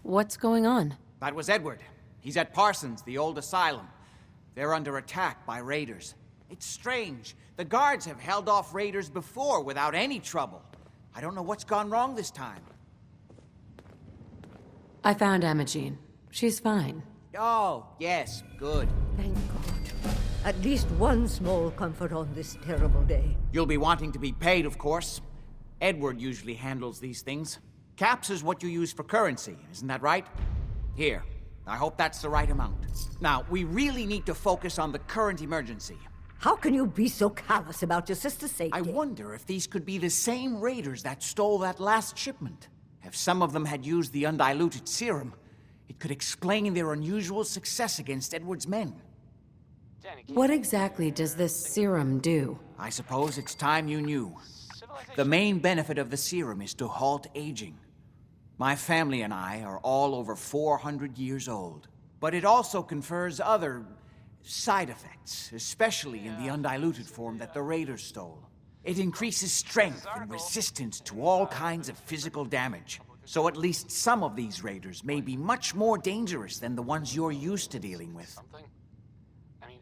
What's going on? That was Edward. He's at Parsons, the old asylum. They're under attack by raiders. It's strange. The guards have held off raiders before without any trouble. I don't know what's gone wrong this time. I found Imogene. She's fine. Oh, yes, good. Thank God. At least one small comfort on this terrible day. You'll be wanting to be paid, of course. Edward usually handles these things. Caps is what you use for currency, isn't that right? Here. I hope that's the right amount. Now, we really need to focus on the current emergency. How can you be so callous about your sister's safety? I wonder if these could be the same raiders that stole that last shipment. If some of them had used the undiluted serum, it could explain their unusual success against Edward's men. What exactly does this serum do? I suppose it's time you knew. The main benefit of the serum is to halt aging. My family and I are all over 400 years old. But it also confers other side effects, especially in the undiluted form that the raiders stole. It increases strength and resistance to all kinds of physical damage. So at least some of these raiders may be much more dangerous than the ones you're used to dealing with.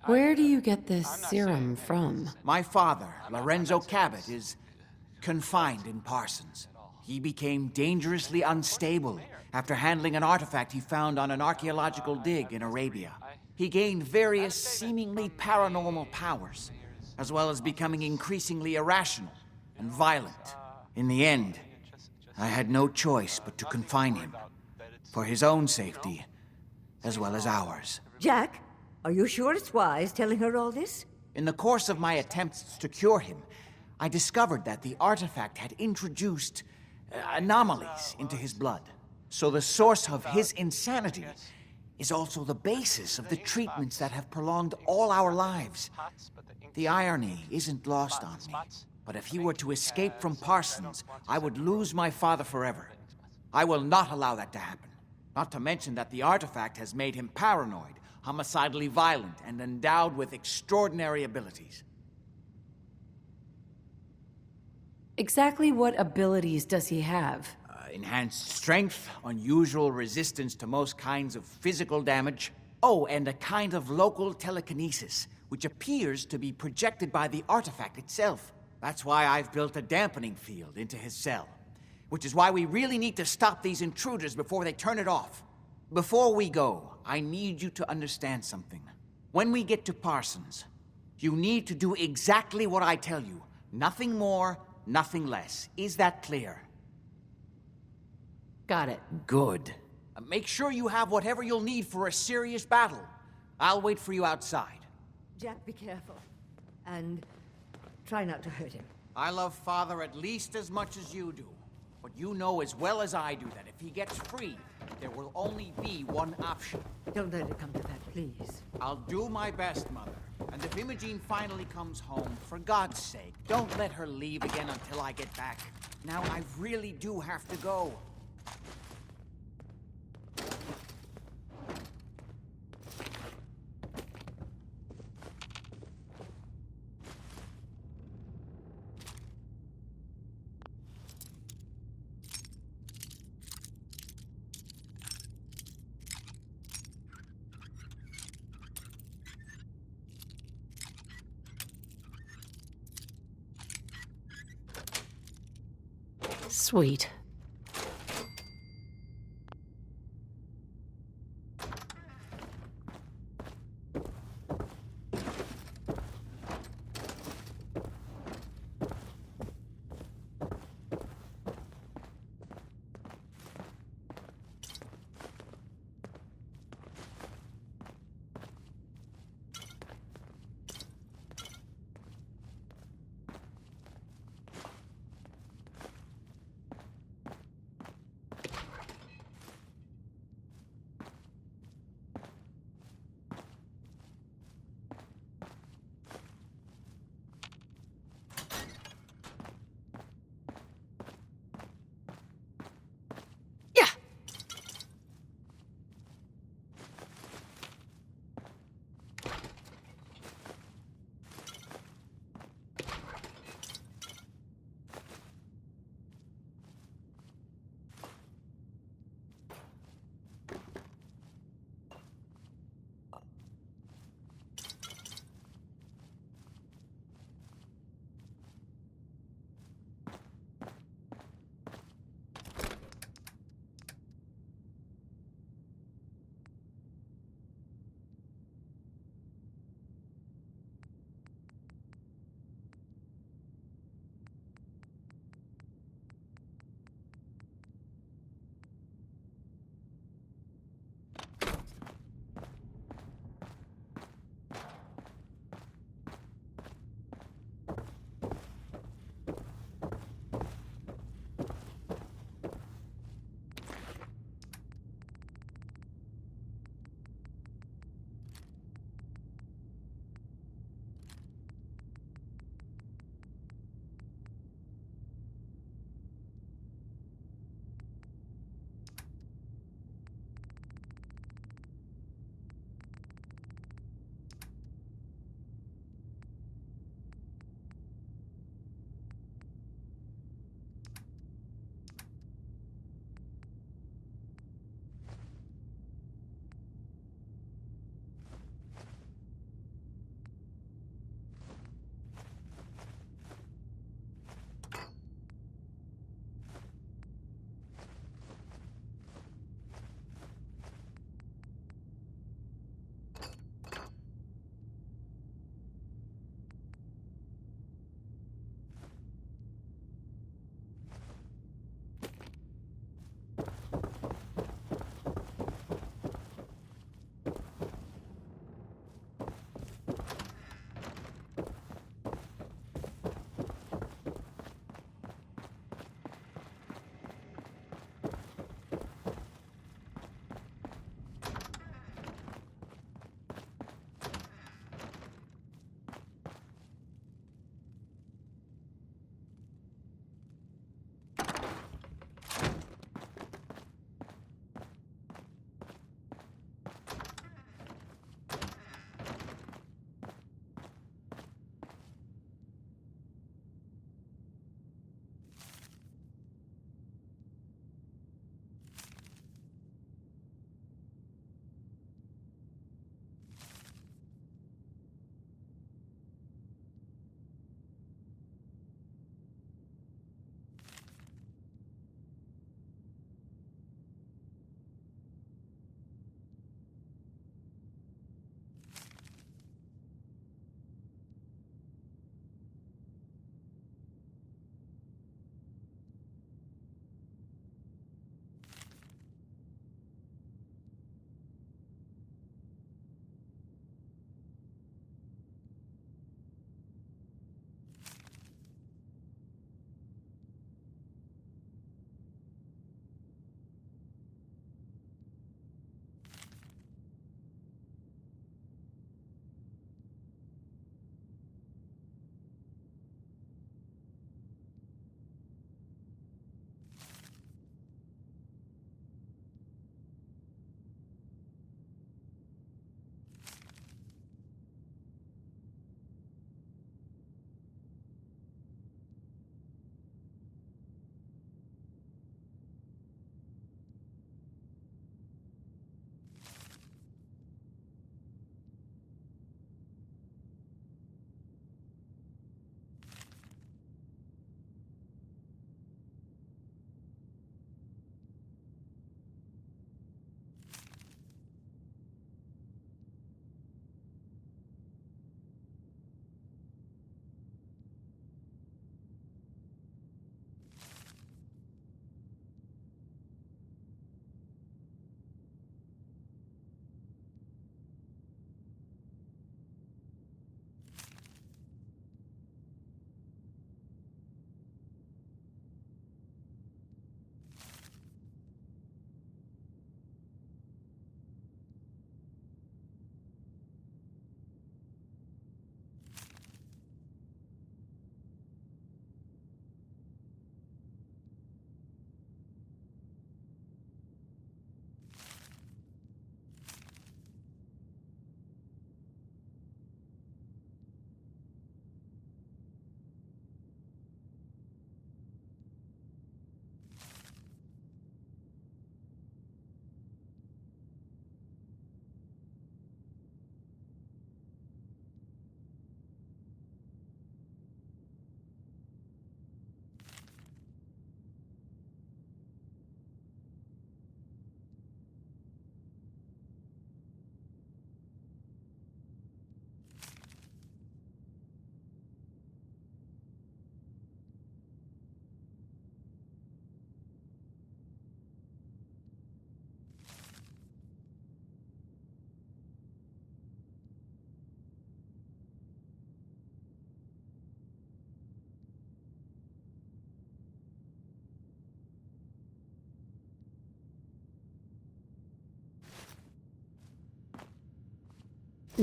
Where do you get this serum from? My father, Lorenzo Cabot, is confined in Parsons. He became dangerously unstable after handling an artifact he found on an archaeological dig in Arabia. He gained various seemingly paranormal powers, as well as becoming increasingly irrational and violent. In the end, I had no choice but to confine him, for his own safety, as well as ours. Jack, are you sure it's wise telling her all this? In the course of my attempts to cure him, I discovered that the artifact had introduced anomalies into his blood. So the source of his insanity is also the basis of the treatments that have prolonged all our lives. The irony isn't lost on me, but if he were to escape from Parsons, I would lose my father forever. I will not allow that to happen. Not to mention that the artifact has made him paranoid, homicidally violent, and endowed with extraordinary abilities. Exactly what abilities does he have? Enhanced strength, unusual resistance to most kinds of physical damage. Oh, and a kind of local telekinesis, which appears to be projected by the artifact itself. That's why I've built a dampening field into his cell. Which is why we really need to stop these intruders before they turn it off. Before we go, I need you to understand something. When we get to Parsons, you need to do exactly what I tell you. Nothing more, nothing less. Is that clear? Got it. Good. Make sure you have whatever you'll need for a serious battle. I'll wait for you outside. Jack, be careful. And try not to hurt him. I love Father at least as much as you do. But you know as well as I do that if he gets free, there will only be one option. Don't let it come to that, please. I'll do my best, Mother. And if Imogene finally comes home, for God's sake, don't let her leave again until I get back. Now, I really do have to go. Sweet.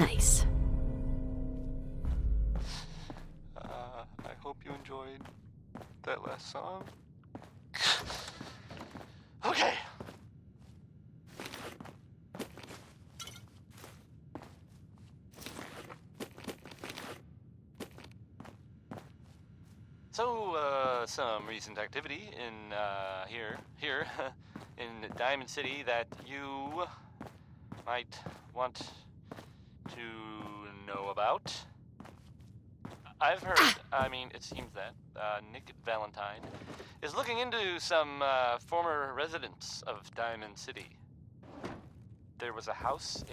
Nice. I hope you enjoyed that last song. Okay. So, some recent activity in, here, in Diamond City that you might want to know about. I've heard, it seems that, Nick Valentine is looking into some, former residents of Diamond City. There was a house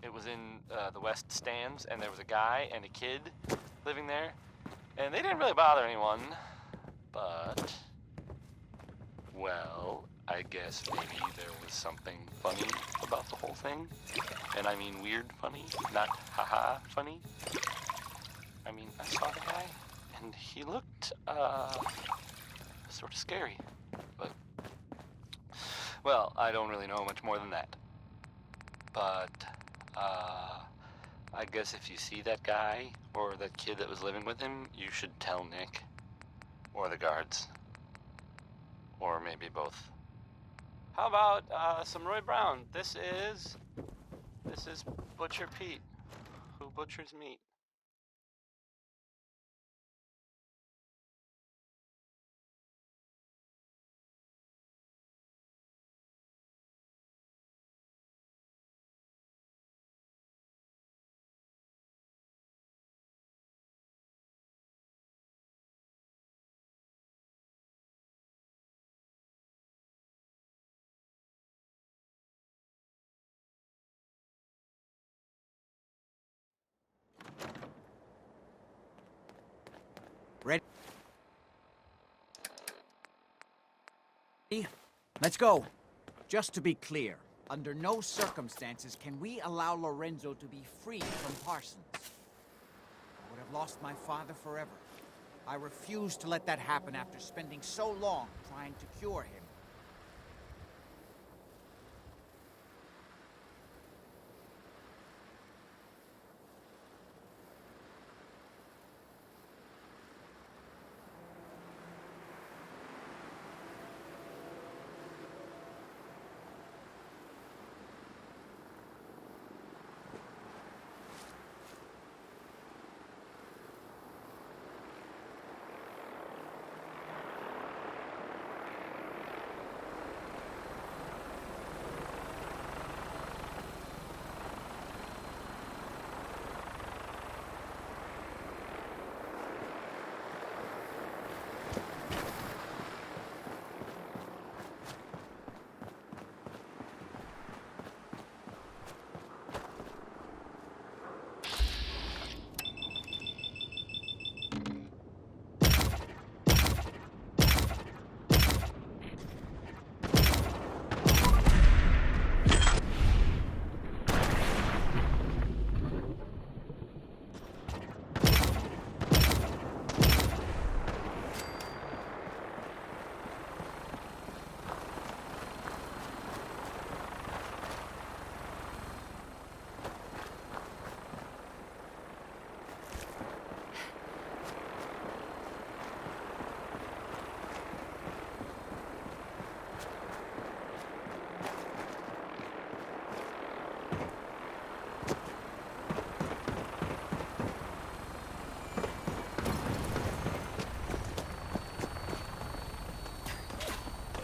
it was in, the West Stands, and there was a guy and a kid living there. And they didn't really bother anyone, but, well, I guess maybe there was something funny about the whole thing. And I mean weird funny, not haha funny. I saw the guy, and he looked, sort of scary. But, well, I don't really know much more than that. But, I guess if you see that guy, or that kid that was living with him, you should tell Nick. Or the guards. Or maybe both. How about, some Roy Brown? This is Butcher Pete, who butchers meat. Ready? Let's go. Just to be clear, under no circumstances can we allow Lorenzo to be free from Parsons. I would have lost my father forever. I refuse to let that happen after spending so long trying to cure him.